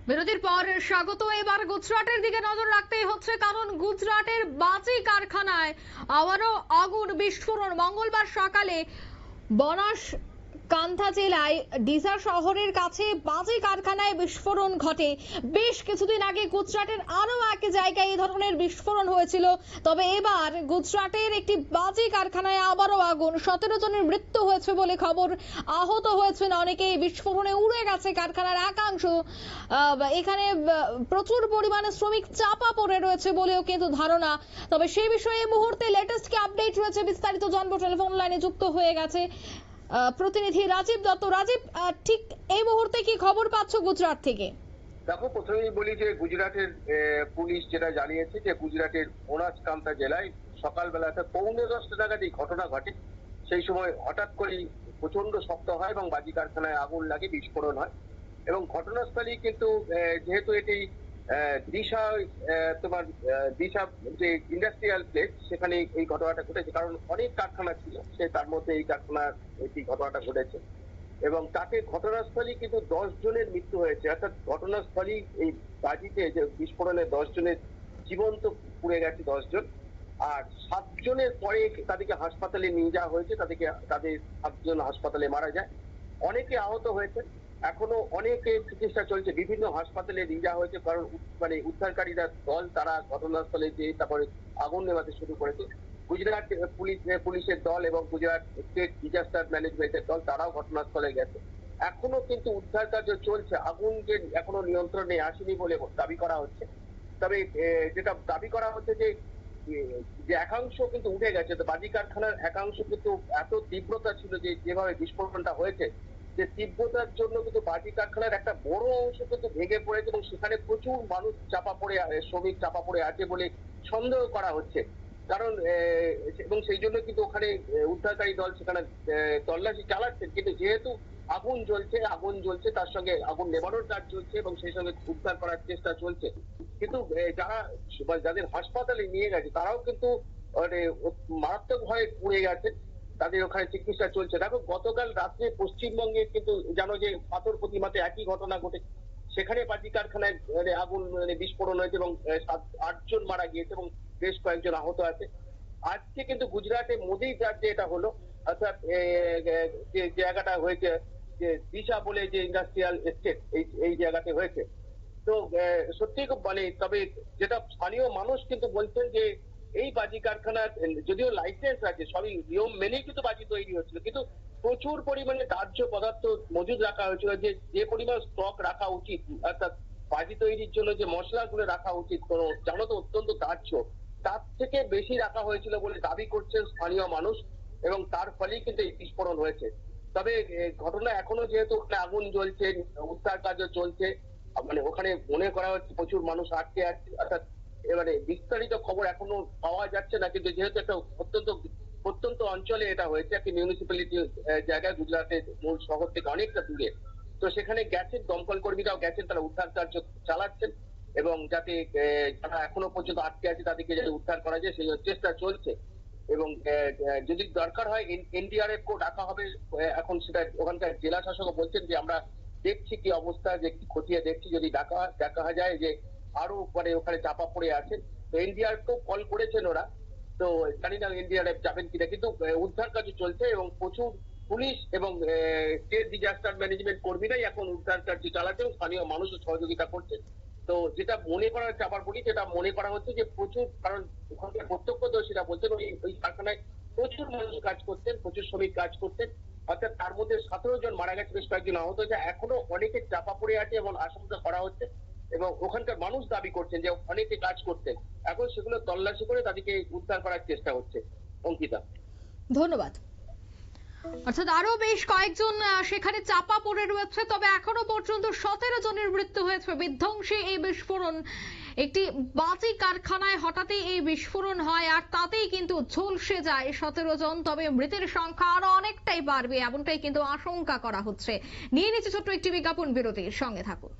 বিরতির পর স্বাগত। এবার গুজরাটের দিকে নজর রাখতেই হচ্ছে, কারণ গুজরাটের বাজি কারখানায় আবারও আগুন বিস্ফোরণ। মঙ্গলবার সকালে বনাসকান্থা জেলায় ডিসা শহরের কাছে বাজি কারখানায় বিস্ফোরণ ঘটে। বেশ কিছুদিন আগে গুজরাটের আরো এক জায়গায় এই ধরনের বিস্ফোরণ হয়েছিল, তবে এবার গুজরাটের একটি বাজি কারখানায় আবারও আগুন। 17 জনের মৃত্যু হয়েছে বলে খবর, আহত হয়েছেন অনেকে। বিস্ফোরণে উড়ে গেছে কারখানার একাংশ। এখানে প্রচুর পরিমাণে শ্রমিক চাপা পড়ে রয়েছে বলেও কিন্তু ধারণা। তবে সেই বিষয়ে এই মুহূর্তে লেটেস্ট কি আপডেট রয়েছে বিস্তারিত জানবো। টেলিফোন লাইনে যুক্ত হয়ে গেছে প্রতিনিধি রাজীব দত্ত। রাজীব, ঠিক এই মুহূর্তে কি খবর পাচ্ছ গুজরাট থেকে? দেখো, প্রথমেই বলি যে গুজরাটের পুলিশ যেটা জানিয়েছে যে গুজরাটের বনাসকান্থা জেলায় সকালবেলাতে 9:45 নাগাদ এই ঘটনা ঘটে। সেই সময় হঠাৎ করেই প্রচন্ড শব্দ হয় এবং বাজি কারখানায় আগুন লাগে, বিস্ফোরণ হয়। এবং ঘটনাস্থলে কিন্তু যেহেতু এটি দিশা তোমার দিশা যে ইন্ডাস্ট্রিয়াল প্লেস, সেখানে এই ঘটনাটা ঘটেছে। কারণ অনেক কারখানা ছিল, সে তার মধ্যে এই কারখানার এই ঘটনাটা ঘটেছে। এবং তাতে ঘটনাস্থলে কিন্তু 10 জনের মৃত্যু হয়েছে। অর্থাৎ ঘটনাস্থলেই এই বাজিতে যে বিস্ফোরণে 10 জনের জীবন্ত পুড়ে গেছে, 10 জন। আর 7 জনের পরে তাদেরকে হাসপাতালে নিয়ে যাওয়া হয়েছে। তাদের 7 জন হাসপাতালে মারা যায়, অনেকে আহত হয়েছে। এখনো অনেকে চিকিৎসা চলছে, বিভিন্ন হাসপাতালে নিয়ে যাওয়া হয়েছে। কারণ উদ্ধারকারীরা দল তারা ঘটনাস্থলে যে তারপরে আগুন নেভাতে শুরু করেছে। গুজরাট পুলিশের দল এবং গুজরাট স্টেট ডিজাস্টার ম্যানেজমেন্টের দল তারাও ঘটনাস্থলে গেছে। এখনো কিন্তু উদ্ধার কার্য চলছে। আগুন যে এখনো নিয়ন্ত্রণে আসেনি বলে দাবি করা হচ্ছে। তবে যেটা দাবি করা হচ্ছে যে একাংশ কিন্তু উঠে গেছে। তো বাজি কারখানার একাংশ কিন্তু এত তীব্রতা ছিল যে যেভাবে বিস্ফোরণটা হয়েছে, যে তীব্রতার জন্য কিন্তু বাজি কারখানার একটা বড় অংশ কিন্তু ভেঙে পড়েছে এবং সেখানে প্রচুর মানুষ চাপা পড়ে, শ্রমিক চাপা পড়ে আছে বলে সন্দেহ করা হচ্ছে। কারণ এবং সেই জন্য কিন্তু ওখানে উদ্ধারকারী দল সেখানে তল্লাশি চালাচ্ছেন। কিন্তু যেহেতু আগুন জ্বলছে, তার সঙ্গে আগুন নেভানোর কাজ চলছে এবং সেই সঙ্গে উদ্ধার করার চেষ্টা চলছে। কিন্তু যাদের হাসপাতালে নিয়ে গেছে তারাও কিন্তু মানে মারাত্মক ভাবে পুড়ে গেছে। তাদের ওখানে চিকিৎসা চলছে। দেখো, গতকাল রাত্রে পশ্চিমবঙ্গে কিন্তু জানো যে পাথর প্রতিমাতে একই ঘটনা ঘটে। সেখানে বাজি কারখানায় আগুন বিস্ফোরণ হয়েছে এবং 7-8 জন মারা গিয়েছে এবং বেশ কয়েকজন আহত আছে। আজকে কিন্তু গুজরাটে মোদি রাজ্যে এটা হলো। অর্থাৎ যে জায়গাটা হয়েছে, যে দিশা বলে যে ইন্ডাস্ট্রিয়াল এস্টেট, এই জায়গাতে হয়েছে। তো সত্যি খুব তবে যেটা স্থানীয় মানুষ কিন্তু বলছেন যে এই বাজি কারখানার যদিও লাইসেন্স আছে, সবই নিয়ম মেনেই কিন্তু বাজি তৈরি হচ্ছিল, কিন্তু প্রচুর পরিমাণে দাহ্য পদার্থ মজুদ রাখা হয়েছিল। যে পরিমাণ স্টক রাখা উচিত, অর্থাৎ বাজি তৈরির জন্য যে মশলাগুলো রাখা উচিত জানো তো অত্যন্ত দাহ্য, তার থেকে বেশি রাখা হয়েছিল বলে দাবি করছেন স্থানীয় মানুষ। এবং তার ফলেই কিন্তু এই বিস্ফোরণ হয়েছে। তবে ঘটনা এখনো যেহেতু আগুন জ্বলছে, উদ্ধার কার্য চলছে, ওখানে মনে করা হচ্ছে প্রচুর মানুষ আটকে আছে। অর্থাৎ এবারে বিস্তারিত খবর এখনো পাওয়া যাচ্ছে না। কিন্তু যেহেতু একটা প্রত্যন্ত অঞ্চলে এটা হয়েছে, একটা মিউনিসিপ্যালিটি জায়গায়, গুজরাটের মূল শহর থেকে অনেকটা দূরে, তো সেখানে গেছেন দমকল কর্মীরাও গেছেন, তারা উদ্ধার কার্য চালাচ্ছেন এবং যাতে যারা এখনো পর্যন্ত আটকে আছে তাদেরকে যাতে উদ্ধার করা যায় সেই চেষ্টা চলছে। এবং যদি দরকার হয় এনডিআরএফ কেও ডাকা হবে। এখন সেটা ওখানকার জেলা শাসকও বলছেন যে আমরা দেখছি কি অবস্থা, যে কি খতিয়ে দেখছি, যদি দেখা যায় যে আরো ওখানে চাপা পড়ে আছে, তো এনডিআরএফ কেও কল করেছেন ওরা। তো জানি না এনডিআরএফ যাবেন কিনা, কিন্তু উদ্ধার কাজ চলছে এবং প্রচুর পুলিশ এবং স্টেট ডিজাস্টার ম্যানেজমেন্ট কর্মীরাই এখন উদ্ধার কার্য চালাচ্ছে এবং স্থানীয় মানুষও সহযোগিতা করছে। তো যেটা মনে করা হচ্ছে, আবার বলি, যেটা মনে করা হচ্ছে যে প্রচুর, কারণ ওখানকার প্রত্যক্ষদর্শীরা বলছেন ওই কারখানায় প্রচুর মানুষ কাজ করতেন, প্রচুর শ্রমিক কাজ করতেন। অর্থাৎ তার মধ্যে 17 জন মারা গেছে, বেশ কয়েকজন আহত হয়েছে। এখনো অনেকে চাপা পড়ে আছে এবং আশঙ্কা করা হচ্ছে এবং ওখানকার মানুষ দাবি করছেন যে অনেকে কাজ করতেন। এখন সেগুলো তল্লাশি করে তাদেরকে উদ্ধার করার চেষ্টা হচ্ছে। অঙ্কিতা, ধন্যবাদ। অর্থাৎ আরো বেশ কয়েকজন সেখানে চাপা পড়ে রয়েছে, তবে এখনো পর্যন্ত 17 জনের মৃত্যু হয়েছে। বিধ্বংসী এই বিস্ফোরণ, একটি বাজি কারখানায় হঠাৎই এই বিস্ফোরণ হয় আর তাতেই কিন্তু ঝলসে যায় 17 জন। তবে মৃতের সংখ্যা আরো অনেকটাই বাড়বে, এমনটাই কিন্তু আশঙ্কা করা হচ্ছে। নিয়ে নিচ্ছে ছোট্ট একটি বিজ্ঞাপন বিরতির সঙ্গে থাকুন।